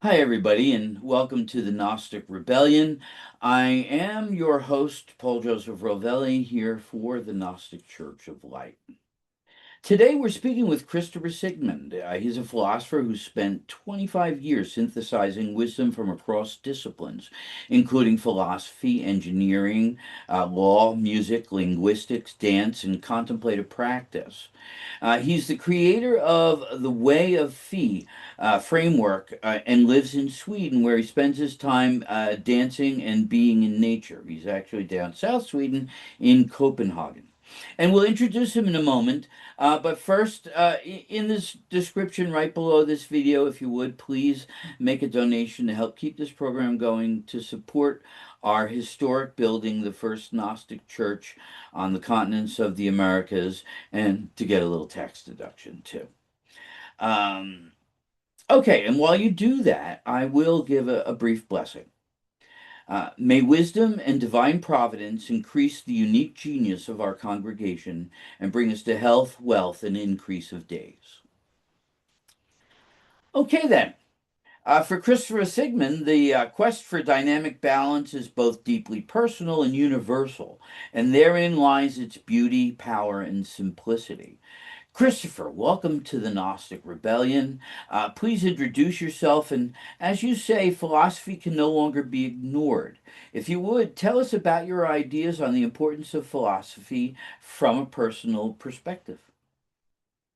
Hi, everybody, and welcome to the Gnostic Rebellion. I am your host, Paul Joseph Rovelli, here for the Gnostic Church of Light. Today, we're speaking with Christopher Sigmund. He's a philosopher who spent 25 years synthesizing wisdom from across disciplines, including philosophy, engineering, law, music, linguistics, dance, and contemplative practice. He's the creator of the Way of Fee framework and lives in Sweden, where he spends his time dancing and being in nature. He's actually down South Sweden in Copenhagen. And we'll introduce him in a moment. But first, in this description right below this video, if you would, please make a donation to help keep this program going to support our historic building, the first Gnostic church on the continents of the Americas, and to get a little tax deduction too. Um, okay, and while you do that, I will give a brief blessing. May wisdom and divine providence increase the unique genius of our congregation and bring us to health, wealth, and increase of days. Okay, then. For Christopher Sigmund, the quest for dynamic balance is both deeply personal and universal, and therein lies its beauty, power, and simplicity. Christopher, welcome to the Gnostic Rebellion. Please introduce yourself, and as you say, philosophy can no longer be ignored. If you would, tell us about your ideas on the importance of philosophy from a personal perspective.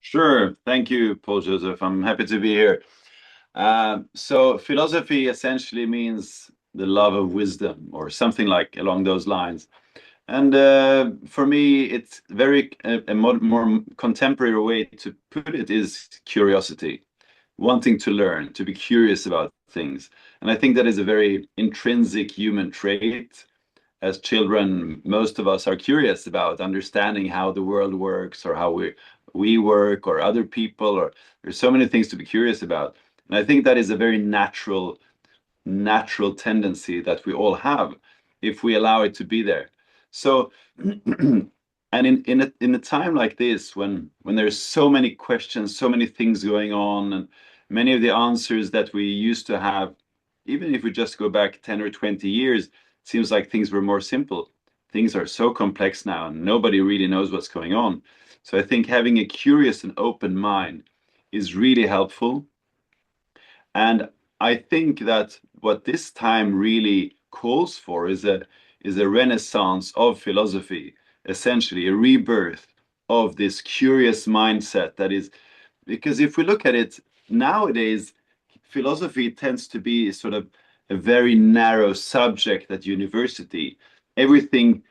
Sure. Thank you, Paul Joseph. I'm happy to be here. So, philosophy essentially means the love of wisdom, or something like along those lines. And for me, it's more contemporary way to put it is curiosity, wanting to learn, to be curious about things. And I think that is a very intrinsic human trait. As children, most of us are curious about understanding how the world works or how we work or other people, or there's so many things to be curious about. And I think that is a very natural tendency that we all have if we allow it to be there. So and in a time like this when there's so many questions, so many things going on, and many of the answers that we used to have, even if we just go back 10 or 20 years, seems like things were more simple. Things are so complex now, and nobody really knows what's going on. So I think having a curious and open mind is really helpful. And I think that what this time really calls for is a renaissance of philosophy, essentially a rebirth of this curious mindset that is, because if we look at it nowadays, philosophy tends to be sort of a very narrow subject at university. Everything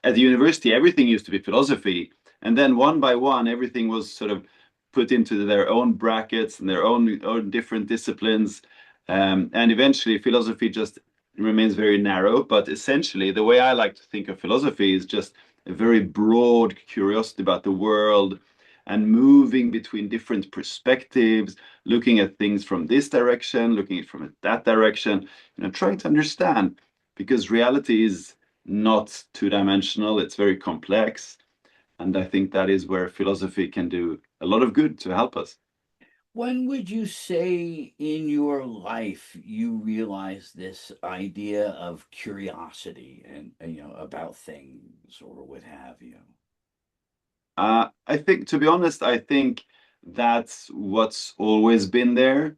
at the university, everything used to be philosophy. And then one by one, everything was sort of put into their own brackets and their own different disciplines. And eventually, philosophy just remains very narrow. But essentially, the way I like to think of philosophy is just a very broad curiosity about the world and moving between different perspectives, looking at things from this direction, looking at from that direction, trying to understand, because reality is not two-dimensional, it's very complex. And I think that is where philosophy can do a lot of good to help us. When would you say in your life you realize this idea of curiosity and, about things or what have you? I think, to be honest, I think that's what's always been there.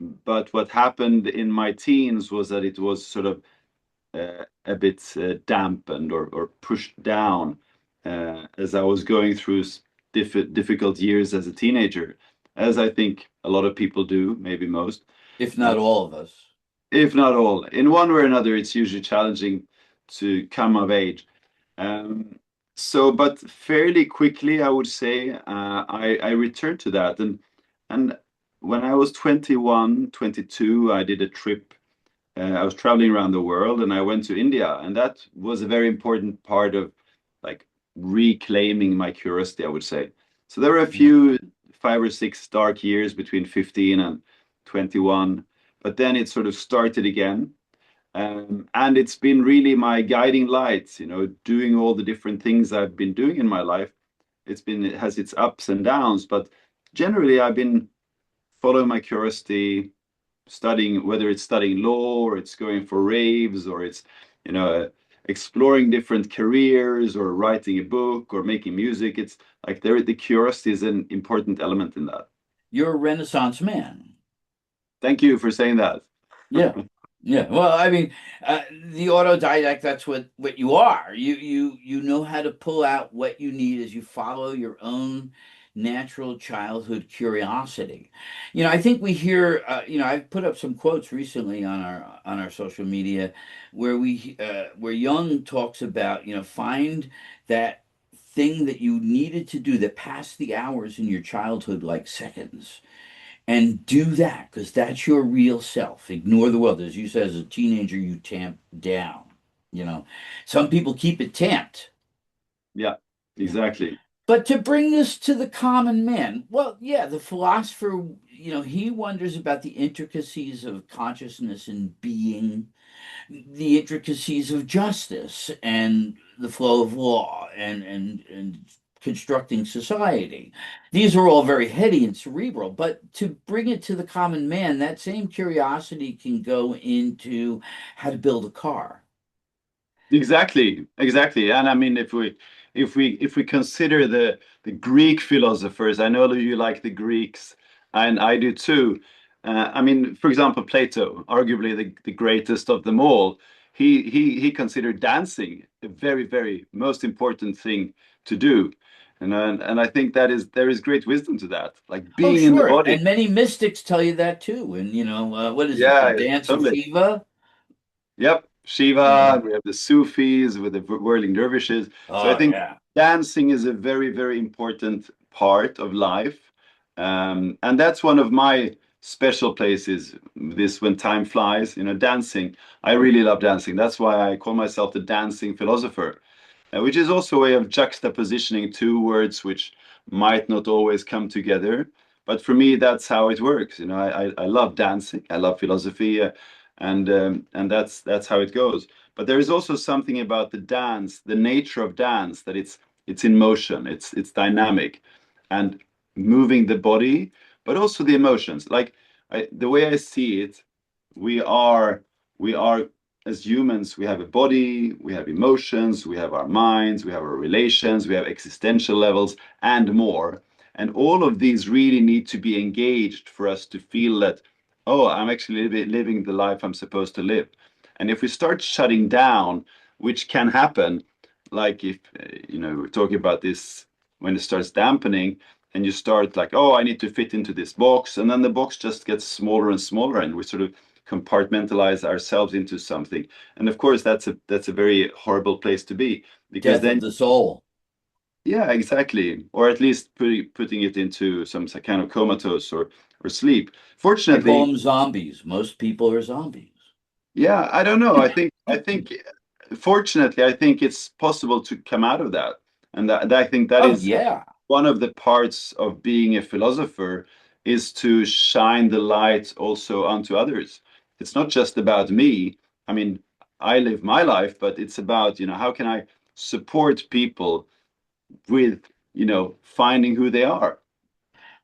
But what happened in my teens was that it was sort of a bit dampened or pushed down as I was going through difficult years as a teenager, as I think a lot of people do, maybe most, If uh, not all of us. if not all. In one way or another, it's usually challenging to come of age. Um, but fairly quickly, I would say, I returned to that. And when I was 21, 22, I did a trip. I was traveling around the world and I went to India, and that was a very important part of like reclaiming my curiosity, I would say. So there were a Mm. few 5 or 6 dark years between 15 and 21, but then it sort of started again. And it's been really my guiding light, doing all the different things I've been doing in my life. It has its ups and downs, but generally I've been following my curiosity, studying, whether it's studying law or it's going for raves or it's, you know, exploring different careers or writing a book or making music. It's like there, the curiosity is an important element in that. You're a Renaissance man. Thank you for saying that. Yeah. Yeah. Well, I mean, the autodidact, that's what you are. You know how to pull out what you need as you follow your own natural childhood curiosity. I think we hear, I've put up some quotes recently on our social media where Young talks about, find that thing that you needed to do that passed the hours in your childhood like seconds, and do that because that's your real self. Ignore the world. As you said, as a teenager, you tamp down. You know, some people keep it tamped. Yeah, Yeah. exactly. But to bring this to the common man, well, yeah, the philosopher, he wonders about the intricacies of consciousness and being, the intricacies of justice and the flow of law and constructing society. These are all very heady and cerebral, but to bring it to the common man, that same curiosity can go into how to build a car. Exactly, exactly. And I mean, if we consider the Greek philosophers, I know that you like the Greeks, and I do too. I mean, for example, Plato, arguably the greatest of them all, he considered dancing a very, very most important thing to do. And I think there is great wisdom to that, like Oh, being in the sure. body. And many mystics tell you that too. And, what is it? The Yeah, dance of totally. Shiva? Yep, Shiva, Yeah. and we have the Sufis with the whirling dervishes. So I Oh, think yeah. dancing is a very, very important part of life. And that's one of my special places, this when time flies, dancing. I really love dancing. That's why I call myself the dancing philosopher, which is also a way of juxtapositioning two words which might not always come together. But for me, that's how it works. I love dancing, I love philosophy, and that's how it goes. But there is also something about the dance, the nature of dance, that it's in motion, it's dynamic, and moving the body, but also the emotions. Like the way I see it, we are we are as humans, we have a body, we have emotions, we have our minds, we have our relations, we have existential levels, and more. And all of these really need to be engaged for us to feel that, oh, I'm actually living the life I'm supposed to live. And if we start shutting down, which can happen, like if, we're talking about this when it starts dampening, and you start like, oh, I need to fit into this box, and then the box just gets smaller and smaller, and we sort of compartmentalize ourselves into something. And of course, that's a very horrible place to be, because Death of then, the soul. yeah, exactly, or at least putting it into some kind of comatose or sleep. I call Fortunately, them zombies. Most people are zombies. yeah, I don't know. I think fortunately, I think it's possible to come out of that, and I think that Oh, is yeah. one of the parts of being a philosopher, is to shine the light also onto others. It's not just about me. I mean, I live my life, but it's about, how can I support people with, finding who they are.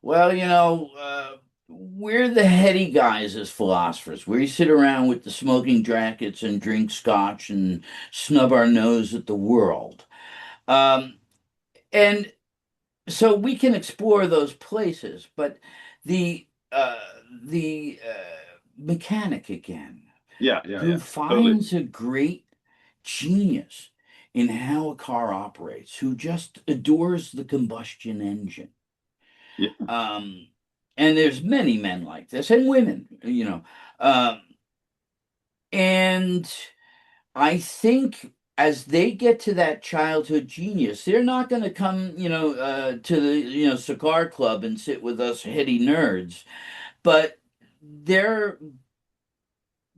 Well, we're the heady guys as philosophers. We sit around with the smoking jackets and drink scotch and snub our nose at the world. Um, and so we can explore those places, but the uh, the mechanic again, Yeah, yeah, who yeah, totally. finds a great genius in how a car operates, who just adores the combustion engine. Yeah. Um, and there's many men like this, and women, Um, and I think as they get to that childhood genius, they're not going to come, to the, cigar club and sit with us heady nerds, but they're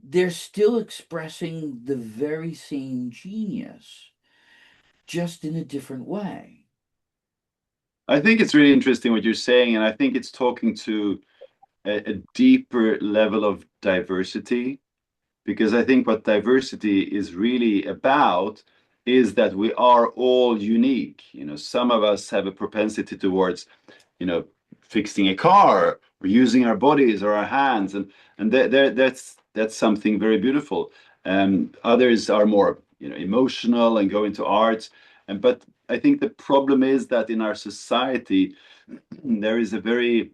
they're still expressing the very same genius, just in a different way. I think it's really interesting what you're saying, and I think it's talking to a deeper level of diversity, because I think what diversity is really about is that we are all unique. Some of us have a propensity towards, you know, fixing a car, or we're using our bodies or our hands, and that's something very beautiful. Others are more, emotional and go into art, and but I think the problem is that in our society there is a very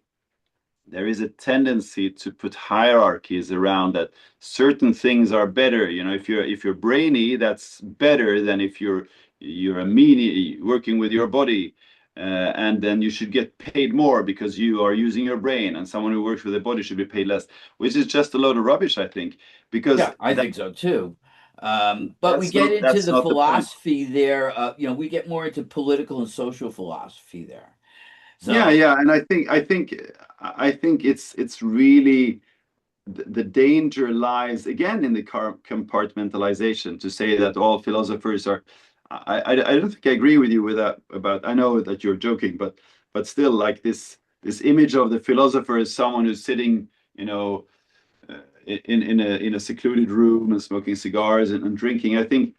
there is a tendency to put hierarchies around that certain things are better. If you're brainy, that's better than if you're a meanie working with your body, and then you should get paid more because you are using your brain, and someone who works with a body should be paid less, which is just a load of rubbish, I think, because Yeah, I think so too. But we get into that's the not the point. philosophy there. We get more into political and social philosophy there. Yeah, So, yeah, and I think it's really the danger lies again in the compartmentalization to say that all philosophers are. I don't think I agree with you with that. About I know that you're joking, but still, like this image of the philosopher as someone who's sitting, in a secluded room and smoking cigars and drinking. I think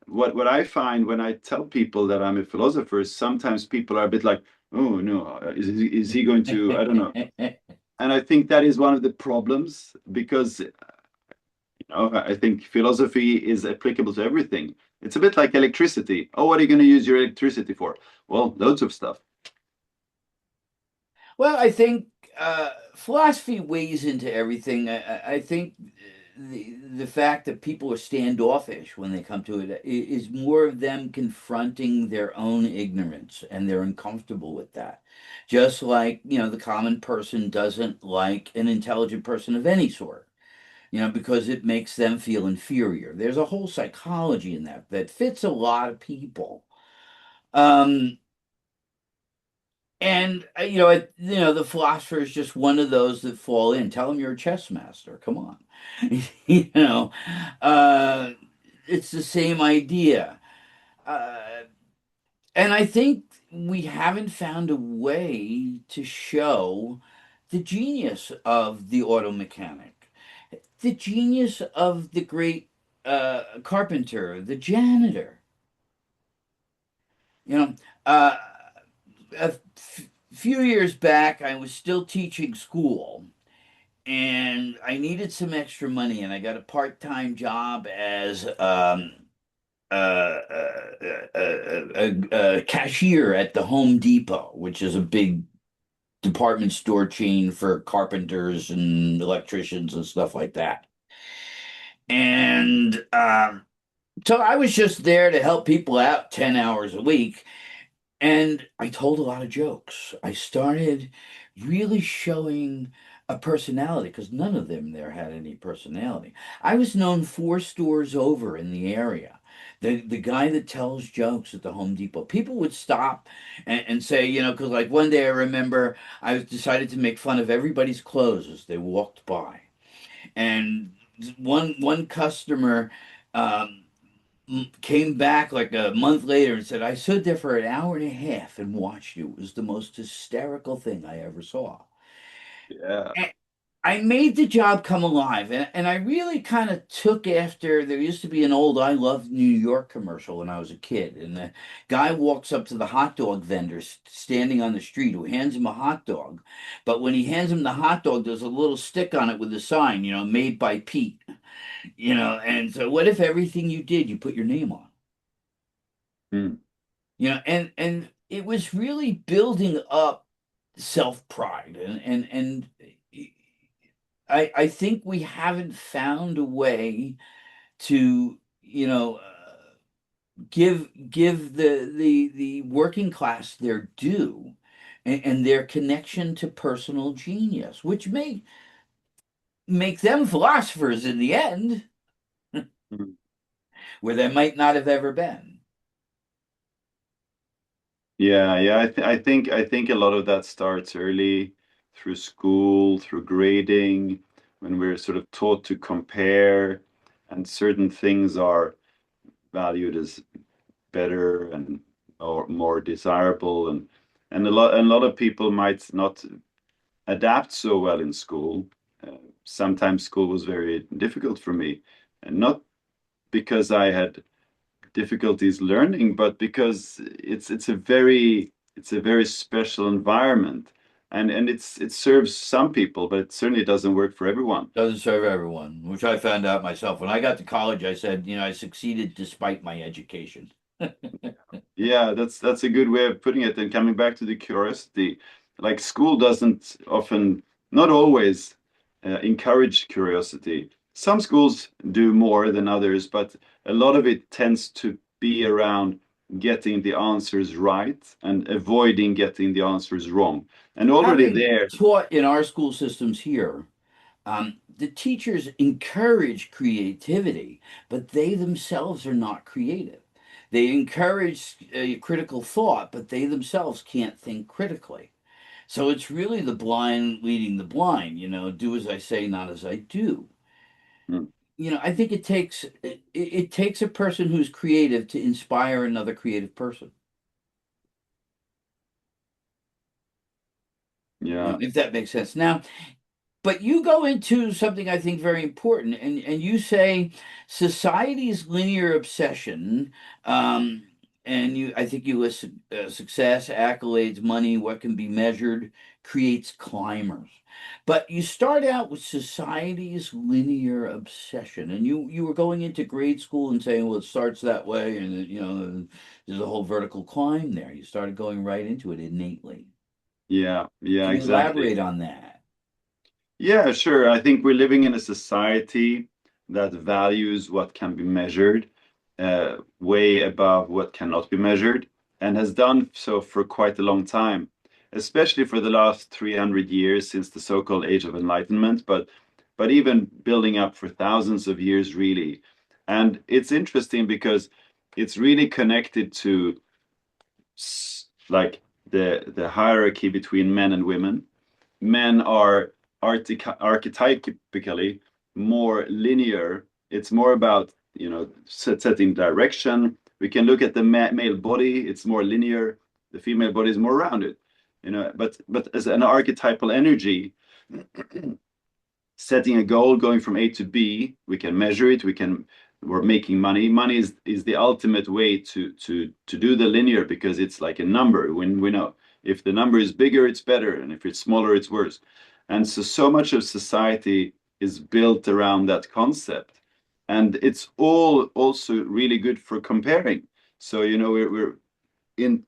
what I find when I tell people that I'm a philosopher, sometimes people are a bit like, oh no, is he going to? I don't know. And I think that is one of the problems because I think philosophy is applicable to everything. It's a bit like electricity. Oh, what are you going to use your electricity for? Well, loads of stuff. well, I think philosophy weighs into everything. I think the fact that people are standoffish when they come to it is more of them confronting their own ignorance, and they're uncomfortable with that. Just like, the common person doesn't like an intelligent person of any sort, because it makes them feel inferior. There's a whole psychology in that fits a lot of people. Um, And the philosopher is just one of those that fall in. Tell him you're a chess master. Come on. You know, uh, it's the same idea. Uh, and I think we haven't found a way to show the genius of the auto mechanic, the genius of the great carpenter, the janitor. You know, uh, a few years back, I was still teaching school, and I needed some extra money, and I got a part-time job as a cashier at the Home Depot, which is a big department store chain for carpenters and electricians and stuff like that. And so I was just there to help people out 10 hours a week. And I told a lot of jokes. I started really showing a personality because none of them there had any personality. I was known 4 stores over in the area. The guy that tells jokes at the Home Depot. People would stop and say, because like one day I remember I decided to make fun of everybody's clothes as they walked by. And one customer um, came back like a month later and said, I stood there for an hour and a half and watched you. It was the most hysterical thing I ever saw. Yeah, And I made the job come alive. And I really kind of took after there used to be an old I Love New York commercial when I was a kid. And the guy walks up to the hot dog vendor standing on the street who hands him a hot dog. But when he hands him the hot dog, there's a little stick on it with a sign, made by Pete. And so what if everything you did, you put your name on? hmm, And it was really building up self-pride, and I think we haven't found a way to give the working class their due, and their connection to personal genius, which may make them philosophers in the end, hmm. where they might not have ever been. Yeah, yeah. I think a lot of that starts early through school, through grading, when we're sort of taught to compare, and certain things are valued as better and or more desirable, and a lot of people might not adapt so well in school. Sometimes school was very difficult for me, and not because I had difficulties learning, but because it's a very special environment. and it serves some people, but it certainly doesn't work for everyone. Doesn't serve everyone, which I found out myself. When I got to college, I said, I succeeded despite my education. Yeah, that's a good way of putting it. And coming back to the curiosity, like school doesn't often, not always, encourage curiosity. Some schools do more than others, but a lot of it tends to be around getting the answers right and avoiding getting the answers wrong. And already Having there, taught in our school systems here, the teachers encourage creativity, but they themselves are not creative. They encourage critical thought, but they themselves can't think critically. So it's really the blind leading the blind, do as I say, not as I do. hmm, I think it takes a person who's creative to inspire another creative person. yeah, If that makes sense. Now, but you go into something I think very important, and you say society's linear obsession, um, and I think you list success, accolades, money, what can be measured, creates climbers. But you start out with society's linear obsession, and you were going into grade school and saying, well, it starts that way, and there's a whole vertical climb there. You started going right into it innately. yeah, Can you exactly. elaborate on that? Yeah, sure. I think we're living in a society that values what can be measured way above what cannot be measured, and has done so for quite a long time, especially for the last 300 years since the so-called Age of Enlightenment, but even building up for thousands of years, really. And it's interesting because it's really connected to like the hierarchy between men and women. Men are archetypically more linear. It's more about, setting direction. We can look at the male body, it's more linear. The female body is more rounded, but as an archetypal energy, setting a goal, going from A to B, we can measure it, we're making money. Money is the ultimate way to do the linear, because it's like a number. When we know if the number is bigger, it's better, and if it's smaller, it's worse. And so much of society is built around that concept. And it's all also really good for comparing. So, we're in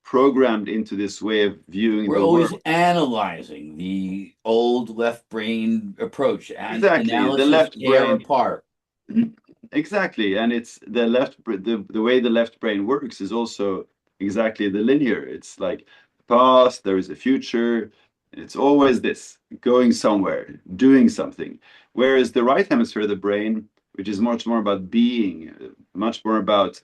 programmed into this way of viewing We're the always world. analyzing the old left brain approach and Exactly. The analysis, left tear brain. apart. Exactly, and it's the way the left brain works is also exactly the linear. It's like the past, there is a future. It's always this going somewhere, doing something. Whereas the right hemisphere of the brain, which is much more about being, much more about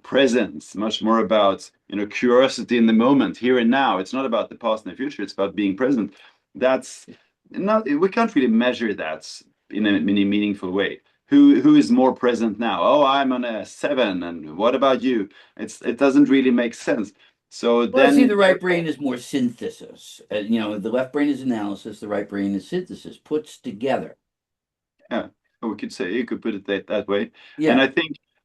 presence, much more about curiosity in the moment, here and now. It's not about the past and the future. It's about being present. That's not we can't really measure that in a meaningful way. Who is more present now? Oh, I'm on a 7, and what about you? It doesn't really make sense. So Well, I see then the right brain is more synthesis. The left brain is analysis, the right brain is synthesis, puts together. yeah, we could say you could put it that way. And Yeah.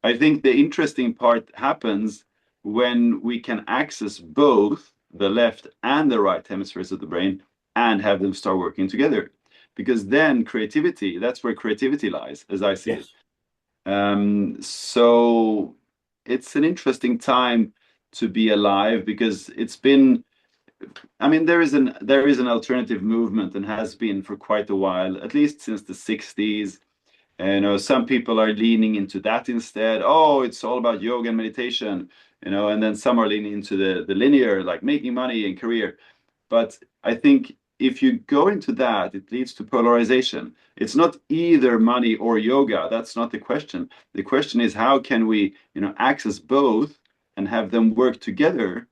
I think the interesting part happens when we can access both the left and the right hemispheres of the brain and have them start working together. Because then creativity, that's where creativity lies, as I see it. Yes. So it's an interesting time to be alive, because it's been, I mean, there is an alternative movement, and has been for quite a while, at least since the 60s. And, some people are leaning into that instead. Oh, it's all about yoga and meditation, and then some are leaning into the linear, like making money and career. But I think if you go into that, it leads to polarization. It's not either money or yoga. That's not the question. The question is, how can we, access both and have them work together?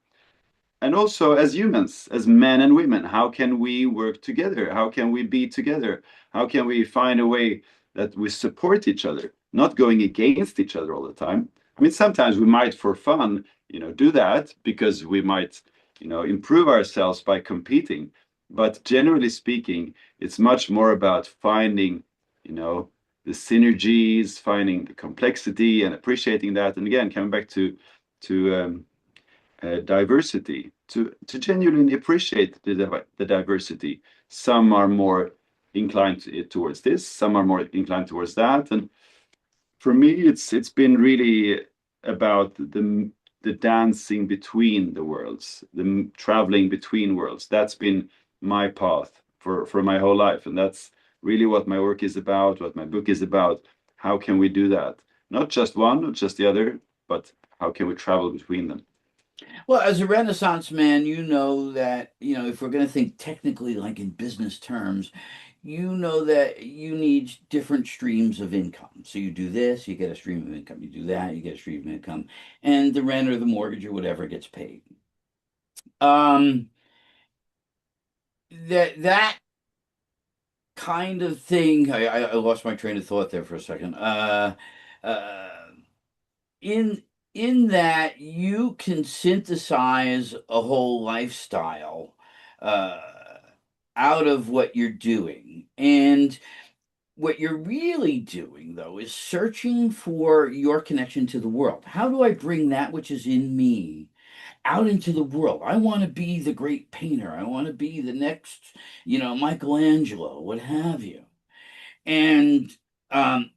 And also, as humans, as men and women, how can we work together? How can we be together? How can we find a way that we support each other, not going against each other all the time? I mean, sometimes we might, for fun, do that, because we might, improve ourselves by competing. But generally speaking, it's much more about finding, the synergies, finding the complexity, and appreciating that. And again, coming back to diversity, to genuinely appreciate the diversity. Some are more inclined towards this, some are more inclined towards that, and for me, it's been really about the dancing between the worlds, the traveling between worlds. That's been my path for my whole life, and that's really what my work is about, what my book is about. How can we do that? Not just one, not just the other, but how can we travel between them? Well, as a Renaissance man, you know that, if we're going to think technically, like in business terms, you know that you need different streams of income. So you do this, you get a stream of income. You do that, you get a stream of income. And the rent or the mortgage or whatever gets paid. Um, that kind of thing, I lost my train of thought there for a second. Uh, in in that you can synthesize a whole lifestyle uh, out of what you're doing. And what you're really doing, though, is searching for your connection to the world. How do I bring that which is in me out into the world? I want to be the great painter. I want to be the next, Michelangelo, what have you. And um,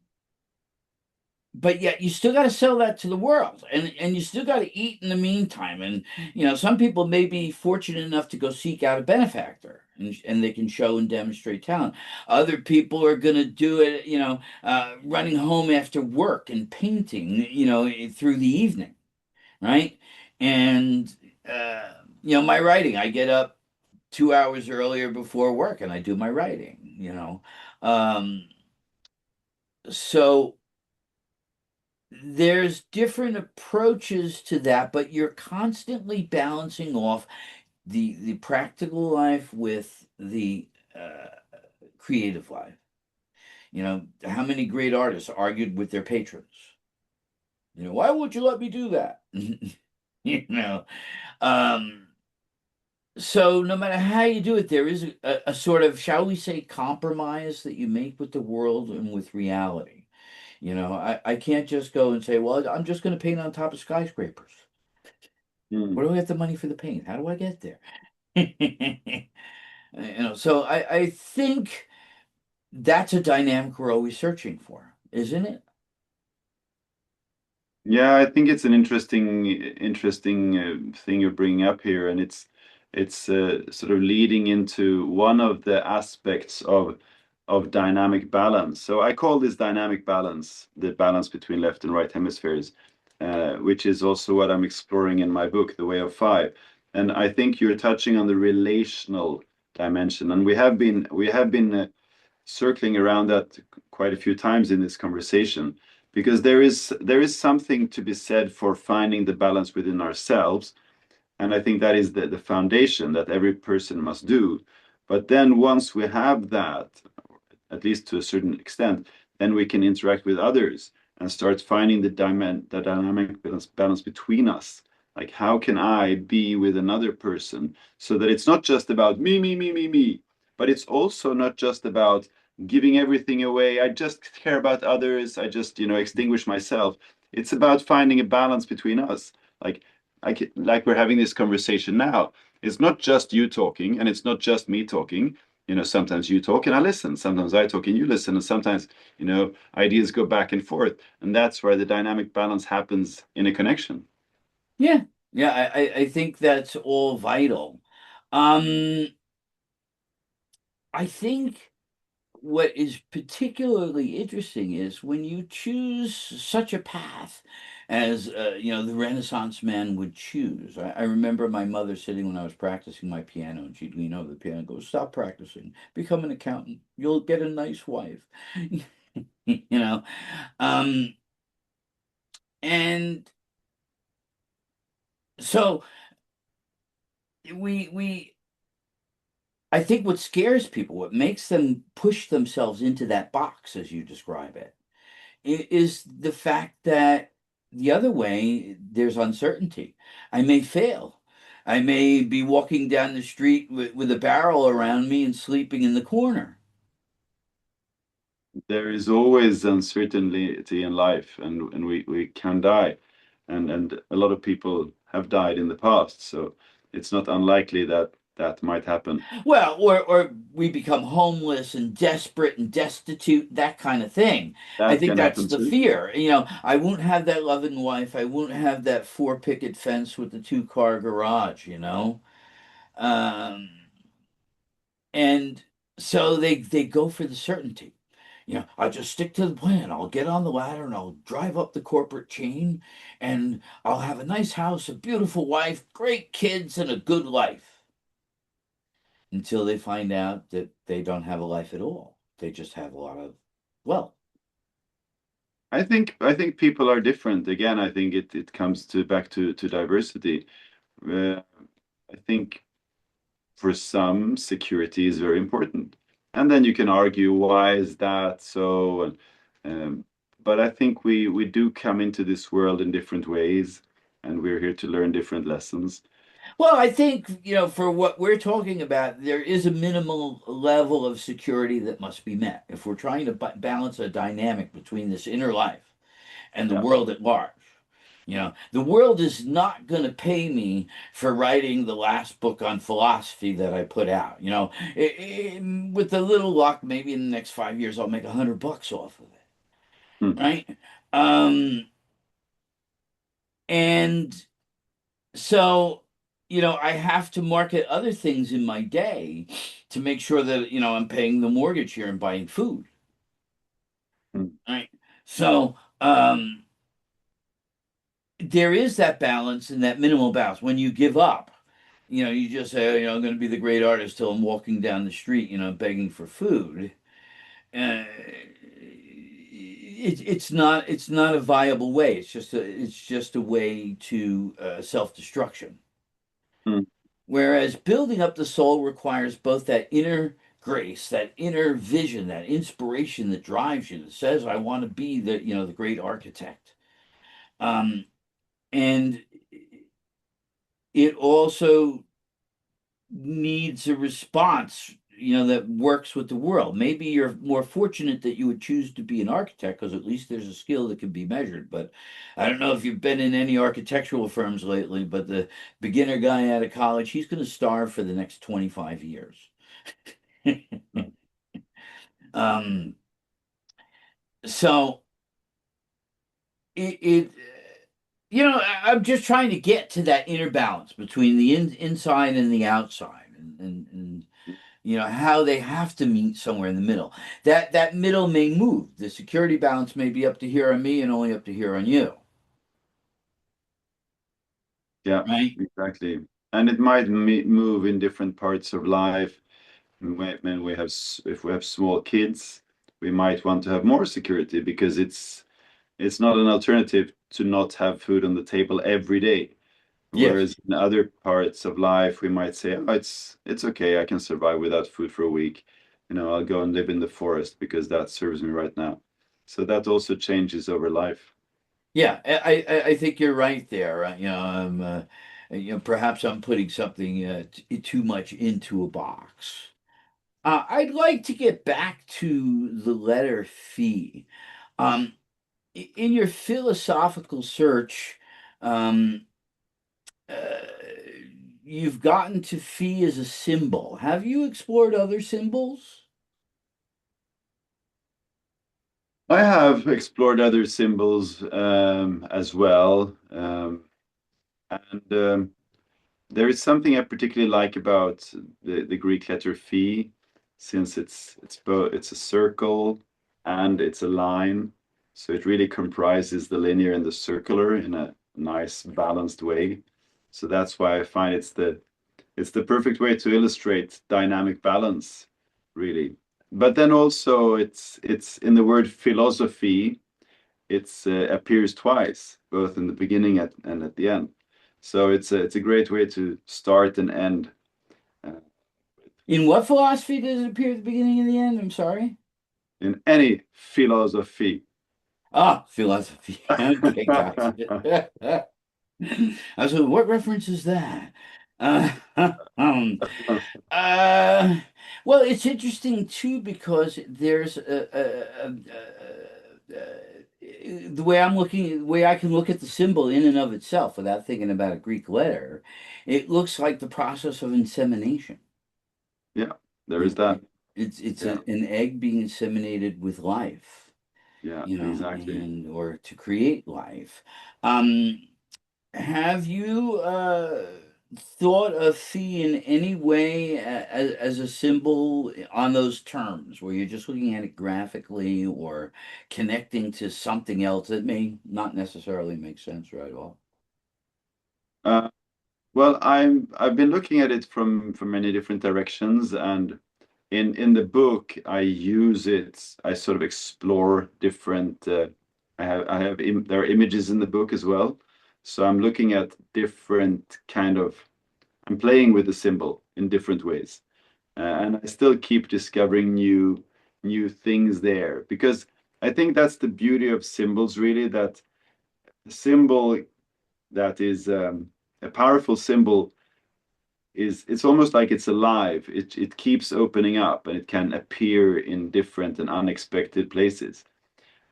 but yet you still got to sell that to the world, and you still got to eat in the meantime. And some people may be fortunate enough to go seek out a benefactor, and they can show and demonstrate talent. Other people are going to do it, running home after work and painting, through the evening, right? And uh, my writing, I get up 2 hours earlier before work and I do my writing, um, so there's different approaches to that, but you're constantly balancing off the practical life with the creative life. How many great artists argued with their patrons? Why won't you let me do that? you know, um, so no matter how you do it, there is a sort of, shall we say, compromise that you make with the world and with reality. I can't just go and say, well, I'm just going to paint on top of skyscrapers. Hmm. Where do I get the money for the paint? How do I get there? So I think that's a dynamic we're always searching for, isn't it? Yeah, I think it's an interesting thing you're bringing up here, and it's sort of leading into one of the aspects of dynamic balance. So I call this dynamic balance the balance between left and right hemispheres, which is also what I'm exploring in my book, The Way of Five. And I think you're touching on the relational dimension, and we have been circling around that quite a few times in this conversation because there is something to be said for finding the balance within ourselves, and I think that is the foundation that every person must do. But then once we have that, at least to a certain extent, then we can interact with others and start finding the dynamic balance between us. Like, how can I be with another person so that it's not just about me, me, me, me, me, but it's also not just about giving everything away. I just care about others. I just, extinguish myself. It's about finding a balance between us. Like, like we're having this conversation now. It's not just you talking, and it's not just me talking. Sometimes you talk and I listen, sometimes I talk and you listen, and sometimes ideas go back and forth, and that's where the dynamic balance happens in a connection. Yeah, yeah. I think that's all vital. Um, I think what is particularly interesting is when you choose such a path as the Renaissance man would choose. I remember my mother sitting when I was practicing my piano, and she'd lean over the piano and go, "Stop practicing, become an accountant. You'll get a nice wife." you know, um, and so we I think what scares people, what makes them push themselves into that box, as you describe it, is the fact that the other way, there's uncertainty. I may fail. I may be walking down the street with a barrel around me and sleeping in the corner. There is always uncertainty in life, and we can die. and a lot of people have died in the past. So it's not unlikely that that might happen. Well, or we become homeless and desperate and destitute, that kind of thing. I That think can that's happen the too. fear. You know, I won't have that loving wife. I won't have that four picket fence with the two-car garage, you know? Um, and so they go for the certainty. You know, I'll just stick to the plan. I'll get on the ladder and I'll drive up the corporate chain and I'll have a nice house, a beautiful wife, great kids, and a good life until they find out that they don't have a life at all. They just have a lot of wealth. I think people are different. Again, I think it comes to back to diversity. Uh, I think for some, security is very important. And then you can argue, why is that so? And but I think we do come into this world in different ways, and we're here to learn different lessons. Well, I think, you know, for what we're talking about, there is a minimal level of security that must be met if we're trying to balance a dynamic between this inner life and the Yeah. world at large. You know, the world is not going to pay me for writing the last book on philosophy that I put out. You know, with a little luck, maybe in the next 5 years, I'll make $100 off of it, Hmm. right? Um, and so, you know, I have to market other things in my day to make sure that, you know, I'm paying the mortgage here and buying food, Hmm. right? So, there is that balance and that minimal balance. When you give up, you know, you just say, "Oh, you know, I'm going to be the great artist till I'm walking down the street, you know, begging for food." It's not a viable way. It's just a way to self-destruction. Hmm. Whereas building up the soul requires both that inner grace, that inner vision, that inspiration that drives you, that says, "I want to be the, you know, the great architect." Um, and it also needs a response, you know, that works with the world. Maybe you're more fortunate that you would choose to be an architect because at least there's a skill that can be measured. But I don't know if you've been in any architectural firms lately, but the beginner guy out of college, he's going to starve for the next 25 years. Hmm. um, so it you know, I'm just trying to get to that inner balance between the inside and the outside, and you know how they have to meet somewhere in the middle. That middle may move. The security balance may be up to here on me and only up to here on you, Yeah, right? exactly. And it might move in different parts of life. When we have, if we have small kids, we might want to have more security because it's not an alternative to not have food on the table every day. Yes. Whereas in other parts of life, we might say, "Oh, it's okay. I can survive without food for a week. You know, I'll go and live in the forest because that serves me right now." So that also changes over life. Yeah, I think you're right there. You know, you know, perhaps I'm putting something too much into a box. I'd like to get back to the letter phi. Um, in your philosophical search, um, uh, you've gotten to phi as a symbol. Have you explored other symbols? I have explored other symbols as well, and there is something I particularly like about the Greek letter phi, since it's both it's a circle and it's a line, so it really comprises the linear and the circular in a nice balanced way. So that's why I find it's the perfect way to illustrate dynamic balance, really. But then also it's in the word philosophy, it's appears twice, both in the beginning and at the end. So it's a great way to start and end. Uh, In what philosophy does it appear at the beginning and the end? I'm sorry. in any philosophy. Ah, philosophy. Okay, gotcha. I was like, what reference is that? Uh, um, uh, well, it's interesting too because there's the way I'm looking, the way I can look at the symbol in and of itself without thinking about a Greek letter, it looks like the process of insemination. Yeah, there is It, that. it, it's Yeah, an egg being inseminated with life, yeah, you know, exactly. and or to create life. Um, have you thought of phi in any way as a symbol on those terms, where you're just looking at it graphically or connecting to something else that may not necessarily make sense right off? Uh, well, I've been looking at it from many different directions, and in the book, I use it. I sort of explore different. There are images in the book as well, so I'm looking at different kind of. I'm playing with the symbol in different ways, and I still keep discovering new things there because I think that's the beauty of symbols, really. That the symbol that is a powerful symbol is it's almost like it's alive. It keeps opening up and it can appear in different and unexpected places.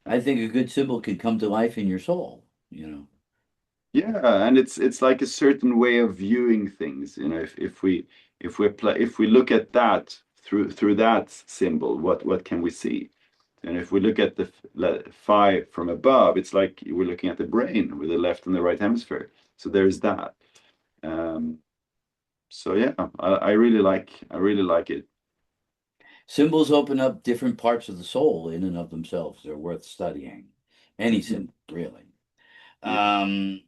I think a good symbol can come to life in your soul, you know. Yeah, and it's like a certain way of viewing things. You know, if we look at that through that symbol, what can we see? And if we look at the phi from above, it's like we're looking at the brain with the left and the right hemisphere. So there's that. Um, so yeah, I really like it. Symbols open up different parts of the soul in and of themselves. They're worth studying. Any Mhm. symbol, really. Yeah. Um,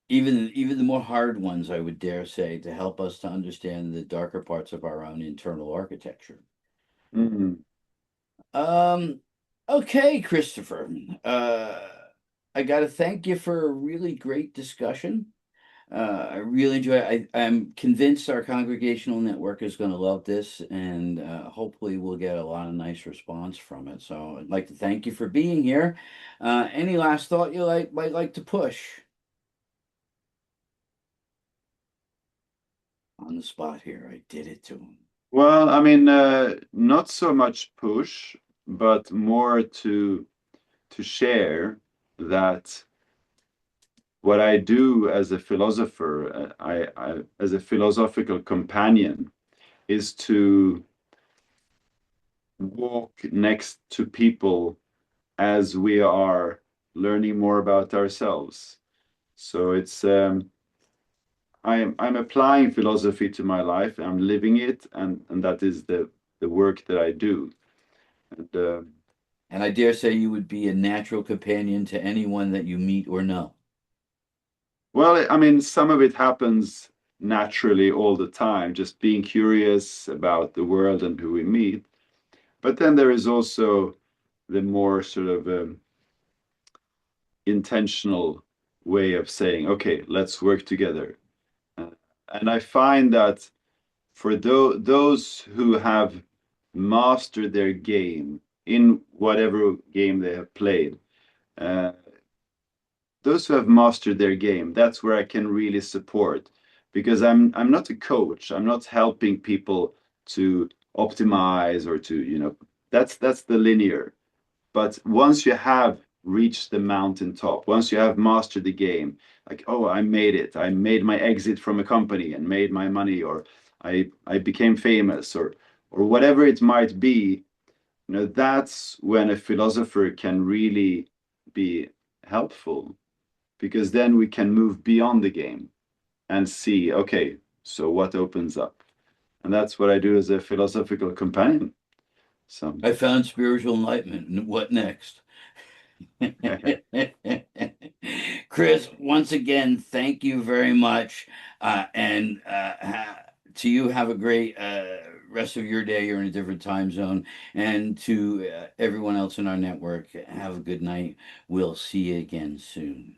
even the more hard ones, I would dare say, to help us to understand the darker parts of our own internal architecture. Mhm. Um, okay, Christopher. I got to thank you for a really great discussion. I really enjoy it. I'm convinced our congregational network is going to love this, and hopefully we'll get a lot of nice response from it. So I'd like to thank you for being here. Any last thought you might like to push on the spot here? I did it to him. Well, I mean, not so much push, but more to share that what I do as a philosopher, as a philosophical companion, is to walk next to people as we are learning more about ourselves. So I'm applying philosophy to my life. I'm living it, and that is the work that I do. And And I dare say you would be a natural companion to anyone that you meet or know. well, I mean, some of it happens naturally all the time, just being curious about the world and who we meet. But then there is also the more sort of intentional way of saying, okay, let's work together. Uh, and I find that for those who have mastered their game in whatever game they have played, uh, those who have mastered their game, that's where I can really support because I'm not a coach. I'm not helping people to optimize or to, you know, that's the linear. But once you have reached the mountaintop, once you have mastered the game, like, oh, I made it. I made my exit from a company and made my money, or I became famous, or whatever it might be, you know, that's when a philosopher can really be helpful because then we can move beyond the game and see, okay, so what opens up? And that's what I do as a philosophical companion. So, I found spiritual enlightenment. What next? Chris, once again, thank you very much. To you, have a great rest of your day. You're in a different time zone. And to everyone else in our network, have a good night. We'll see you again soon.